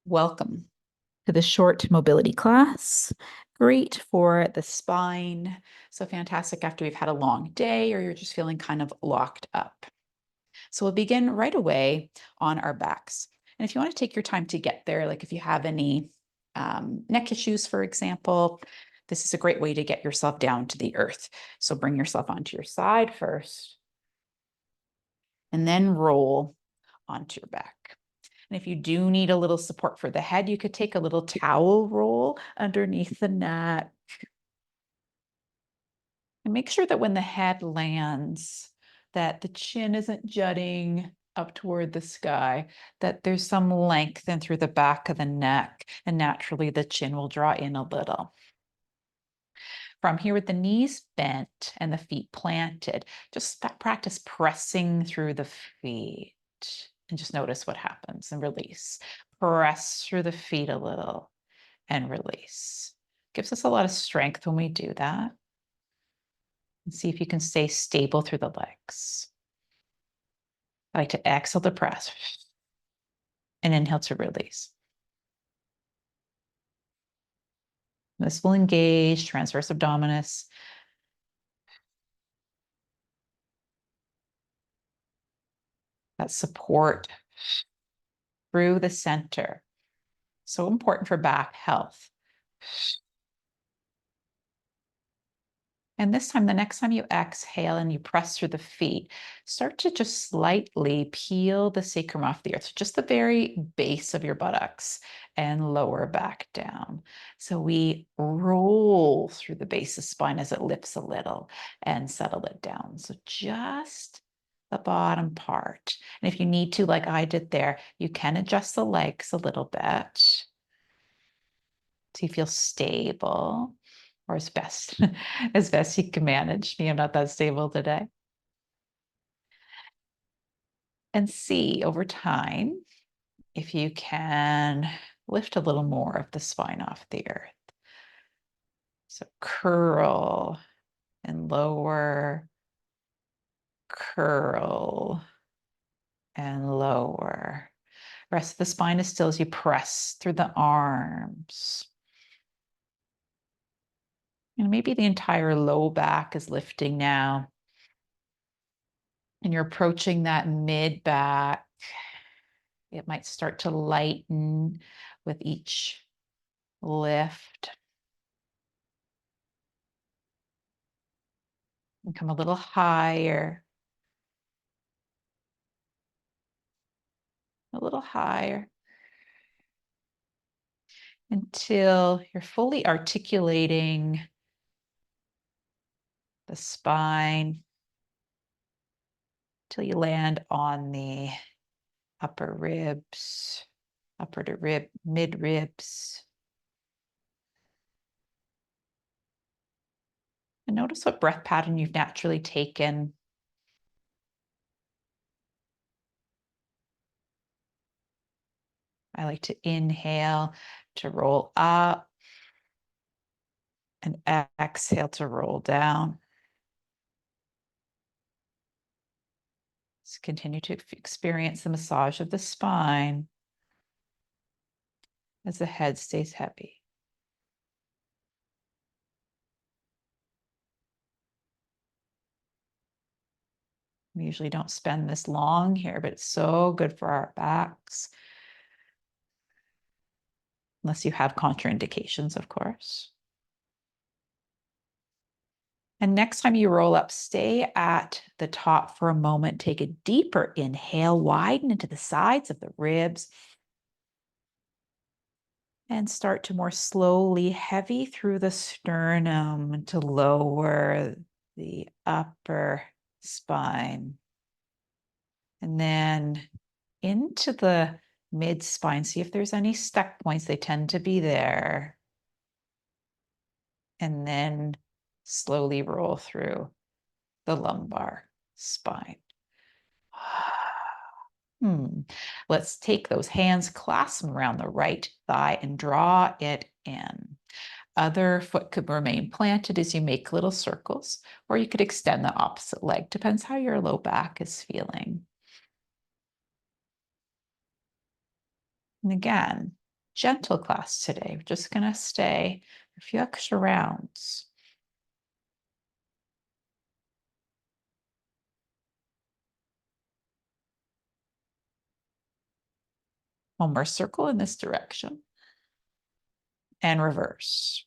Welcome to the short mobility class. Great for the spine. So fantastic after we've had a long day or you're just feeling kind of locked up. So we'll begin right away on our backs. And if you want to take your time to get there, like if you have any neck issues, for example, this is a great way to get yourself down to the earth. So bring yourself onto your side first and then roll onto your back. And if you do need a little support for the head, you could take a little towel roll underneath the neck. And make sure that when the head lands, that the chin isn't jutting up toward the sky, that there's some length in through the back of the neck, and naturally the chin will draw in a little. From here with the knees bent and the feet planted, just practice pressing through the feet. And just notice what happens and release. Press through the feet a little and release. Gives us a lot of strength when we do that. And see if you can stay stable through the legs. I like to exhale to press and inhale to release. This will engage transverse abdominis. That support through the center. So important for back health. And this time, the next time you exhale and you press through the feet, start to just slightly peel the sacrum off the earth, so just the very base of your buttocks and lower back down. So we roll through the base of spine as it lifts a little and settle it down. So just the bottom part. And if you need to, like I did there, you can adjust the legs a little bit so you feel stable, or as best as best you can manage. Me, I'm not that stable today. And see over time if you can lift a little more of the spine off the earth. So curl and lower, curl and lower. Rest of the spine is still as you press through the arms. And maybe the entire low back is lifting now. And you're approaching that mid back. It might start to lighten with each lift. And come a little higher. A little higher. Until you're fully articulating the spine. Till you land on the upper ribs, upper to rib, mid ribs. And notice what breath pattern you've naturally taken. I like to inhale to roll up and exhale to roll down. Just continue to experience the massage of the spine as the head stays heavy. We usually don't spend this long here, but it's so good for our backs. Unless you have contraindications, of course. And next time you roll up, stay at the top for a moment. Take a deeper inhale, widen into the sides of the ribs. And start to more slowly, heavy through the sternum to lower the upper spine. And then into the mid spine. See if there's any stuck points. They tend to be there. And then slowly roll through the lumbar spine. Let's take those hands, clasp them around the right thigh and draw it in. Other foot could remain planted as you make little circles, or you could extend the opposite leg. Depends how your low back is feeling. And again, gentle class today. We're just going to stay a few extra rounds. One more circle in this direction and reverse.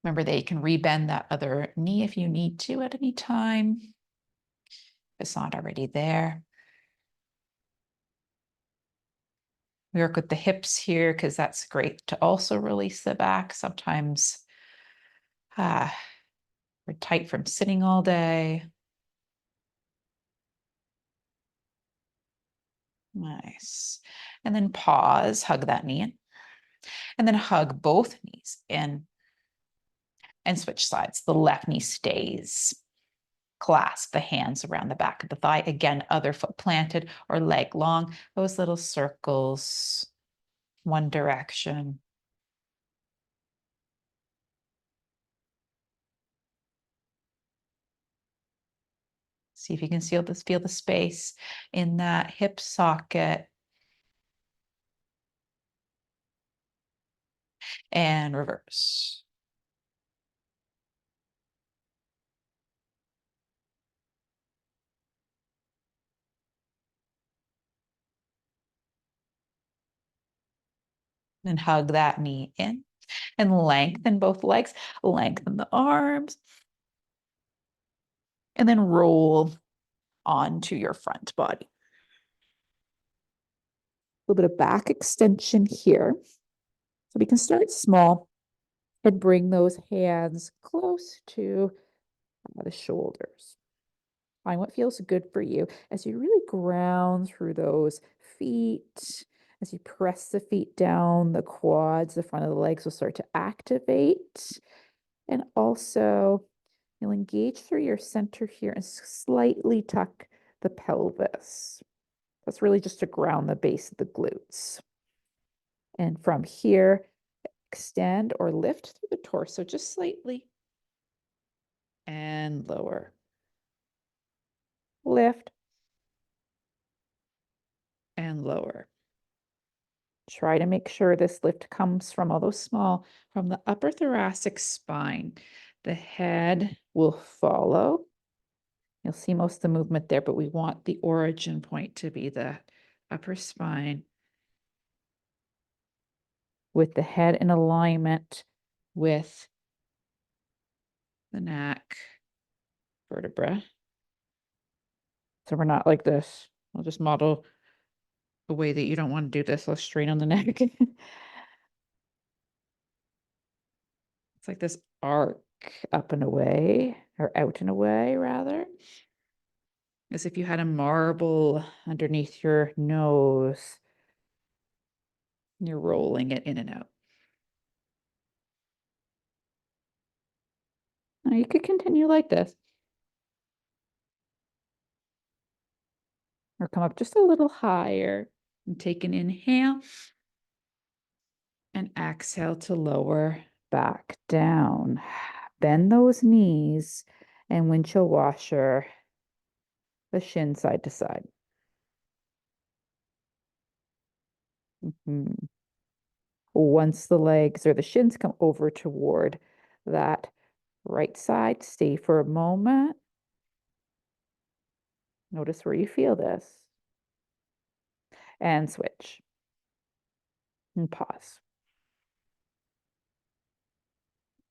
Remember that you can rebend that other knee if you need to at any time, if it's not already there. We work with the hips here because that's great to also release the back. Sometimes we're tight from sitting all day. Nice. And then pause, hug that knee in, and then hug both knees in and switch sides. The left knee stays. Clasp the hands around the back of the thigh. Again, other foot planted or leg long. Those little circles, one direction. See if you can feel the space in that hip socket. And reverse. And hug that knee in and lengthen both legs, lengthen the arms, and then roll onto your front body. A little bit of back extension here. So we can start small and bring those hands close to the shoulders. Find what feels good for you as you really ground through those feet. As you press the feet down, the quads, the front of the legs will start to activate. And also, you'll engage through your center here and slightly tuck the pelvis. That's really just to ground the base of the glutes. And from here, extend or lift through the torso just slightly. And lower. Lift. And lower. Try to make sure this lift comes from, although small, from the upper thoracic spine. The head will follow. You'll see most of the movement there, but we want the origin point to be the upper spine with the head in alignment with the neck vertebra. So we're not like this. I'll just model the way that you don't want to do this. Let's strain on the neck. It's like this arc up and away, or out and away, rather. As if you had a marble underneath your nose. And you're rolling it in and out. Now you could continue like this. Or come up just a little higher and take an inhale and exhale to lower back down. Bend those knees and windshield washer the shin side to side. Once the legs or the shins come over toward that right side, stay for a moment. Notice where you feel this. And switch. And pause.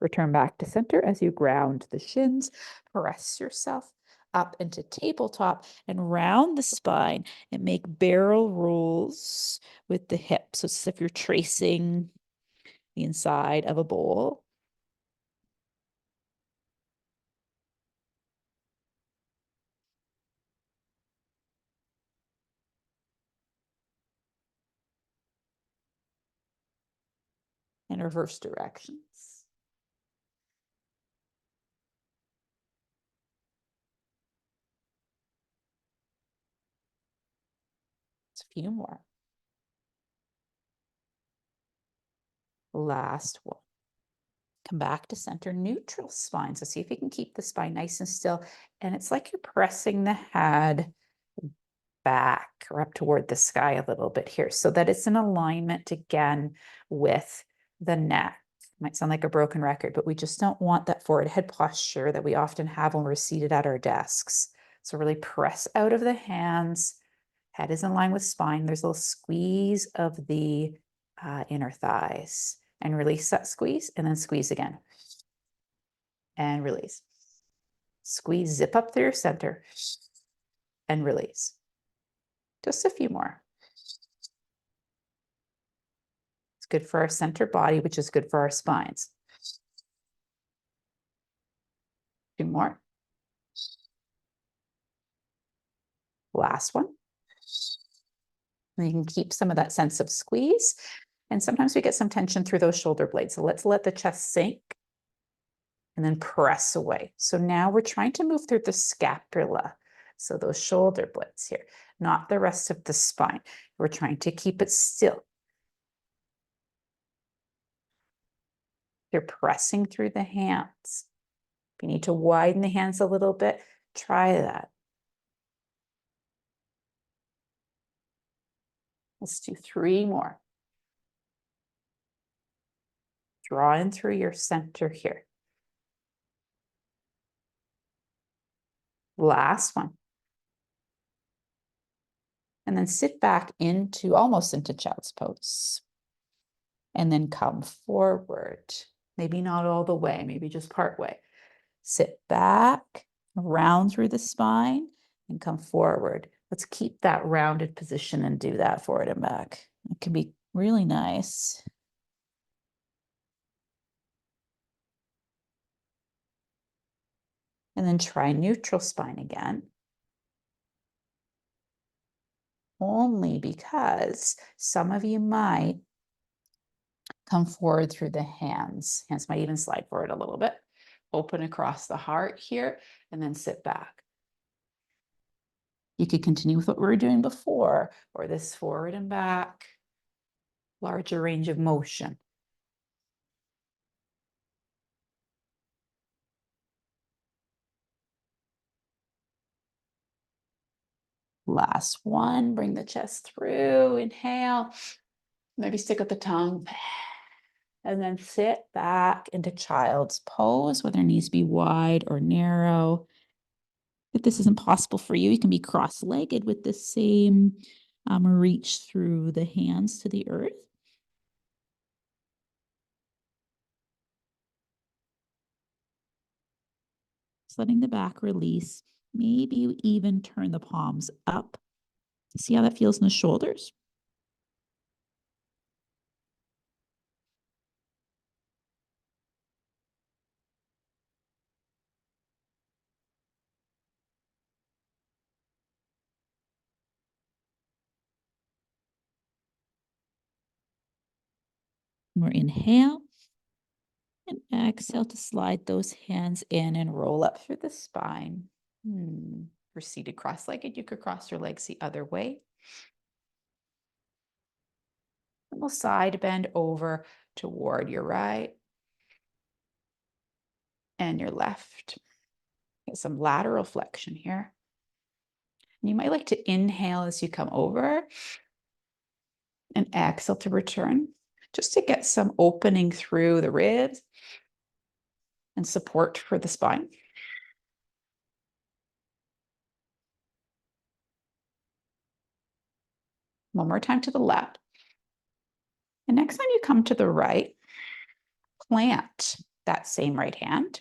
Return back to center as you ground the shins. Press yourself up into tabletop and round the spine and make barrel rolls with the hips. So it's as if you're tracing the inside of a bowl. And reverse directions. It's a few more. Last one. Come back to center, neutral spine. So see if you can keep the spine nice and still. And it's like you're pressing the head back or up toward the sky a little bit here so that it's in alignment again with the neck. Might sound like a broken record, but we just don't want that forward head posture that we often have when we're seated at our desks. So really press out of the hands. Head is in line with spine. There's a little squeeze of the inner thighs and release that squeeze and then squeeze again and release. Squeeze, zip up through your center and release. Just a few more. It's good for our center body, which is good for our spines. 2 more. Last one. And you can keep some of that sense of squeeze. And sometimes we get some tension through those shoulder blades. So let's let the chest sink and then press away. So now we're trying to move through the scapula. So those shoulder blades here, not the rest of the spine. We're trying to keep it still. You're pressing through the hands. If you need to widen the hands a little bit, try that. Let's do 3 more. Draw in through your center here. Last one. And then sit back into almost into child's pose. And then come forward. Maybe not all the way, maybe just part way. Sit back, round through the spine, and come forward. Let's keep that rounded position and do that forward and back. It can be really nice. And then try neutral spine again. Only because some of you might come forward through the hands. Hands might even slide forward a little bit. Open across the heart here, and then sit back. You could continue with what we were doing before, or this forward and back, larger range of motion. Last one, bring the chest through, inhale, maybe stick with the tongue, and then sit back into child's pose, whether knees be wide or narrow. If this isn't possible for you, you can be cross-legged with the same reach through the hands to the earth. Just letting the back release. Maybe you even turn the palms up. See how that feels in the shoulders? More inhale. And exhale to slide those hands in and roll up through the spine. For seated cross-legged, you could cross your legs the other way. And we'll side bend over toward your right and your left. Get some lateral flexion here. And you might like to inhale as you come over and exhale to return, just to get some opening through the ribs and support for the spine. One more time to the left. And next time you come to the right, plant that same right hand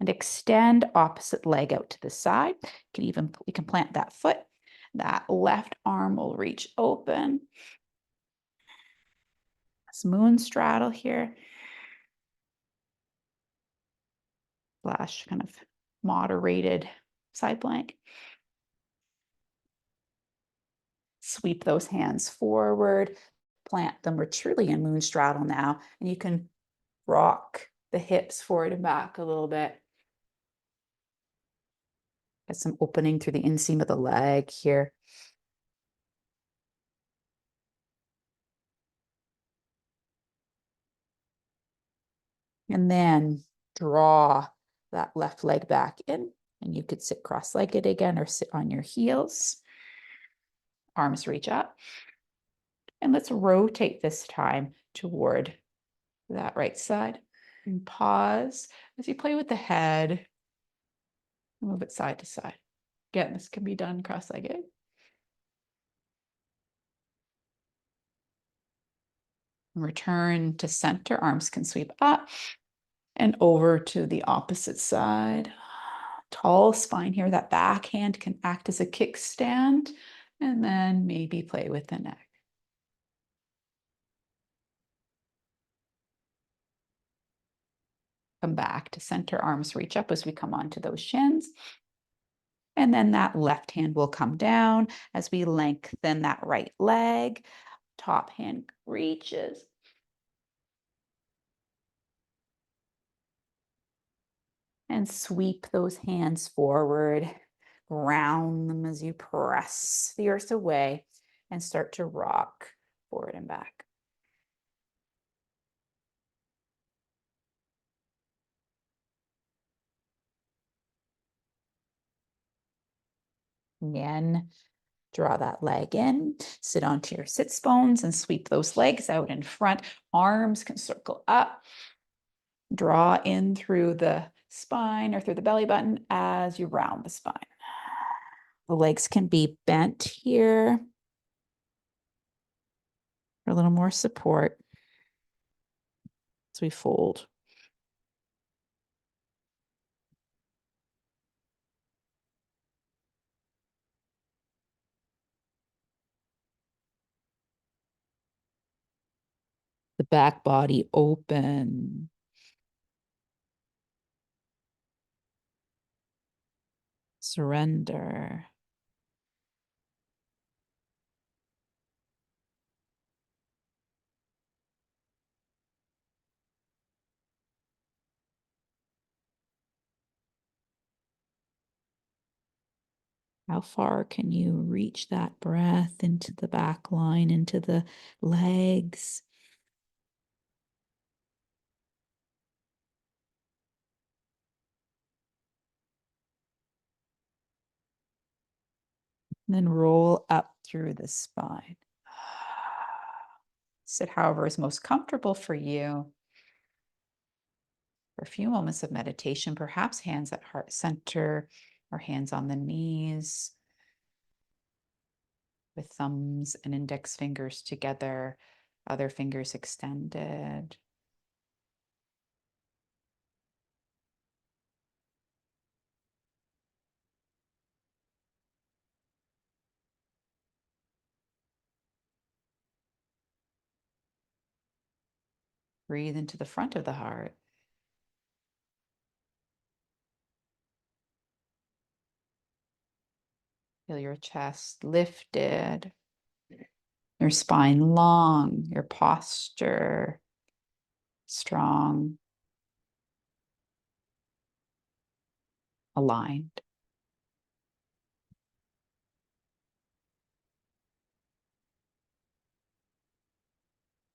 and extend opposite leg out to the side. You can plant that foot. That left arm will reach open. This moon straddle here. Slash kind of moderated side plank. Sweep those hands forward, plant them. We're truly in moon straddle now, and you can rock the hips forward and back a little bit. Get some opening through the inseam of the leg here. And then draw that left leg back in, and you could sit cross-legged again or sit on your heels. arms reach up. And let's rotate this time toward that right side. And pause as you play with the head. Move it side to side. Again, this can be done cross-legged. Return to center. Arms can sweep up and over to the opposite side. Tall spine here. That back hand can act as a kickstand, and then maybe play with the neck. Come back to center. Arms reach up as we come onto those shins. And then that left hand will come down as we lengthen that right leg. Top hand reaches. And sweep those hands forward. Ground them as you press the earth away and start to rock forward and back. Again, draw that leg in, sit onto your sits bones and sweep those legs out in front. Arms can circle up. Draw in through the spine or through the belly button as you round the spine. The legs can be bent here for a little more support as we fold. The back body open. Surrender. How far can you reach that breath into the back line, into the legs? And then roll up through the spine. Sit however is most comfortable for you. For a few moments of meditation, perhaps hands at heart center or hands on the knees with thumbs and index fingers together, other fingers extended. Breathe into the front of the heart. Feel your chest lifted, your spine long, your posture strong, aligned.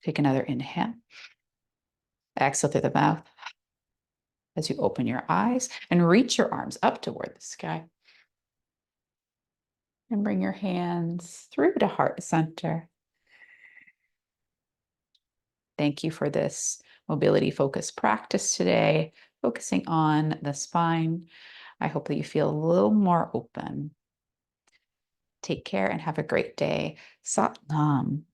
Take another inhale. Exhale through the mouth as you open your eyes and reach your arms up toward the sky. And bring your hands through to heart center. Thank you for this mobility focused practice today, focusing on the spine. I hope that you feel a little more open. Take care and have a great day. Sat Nam.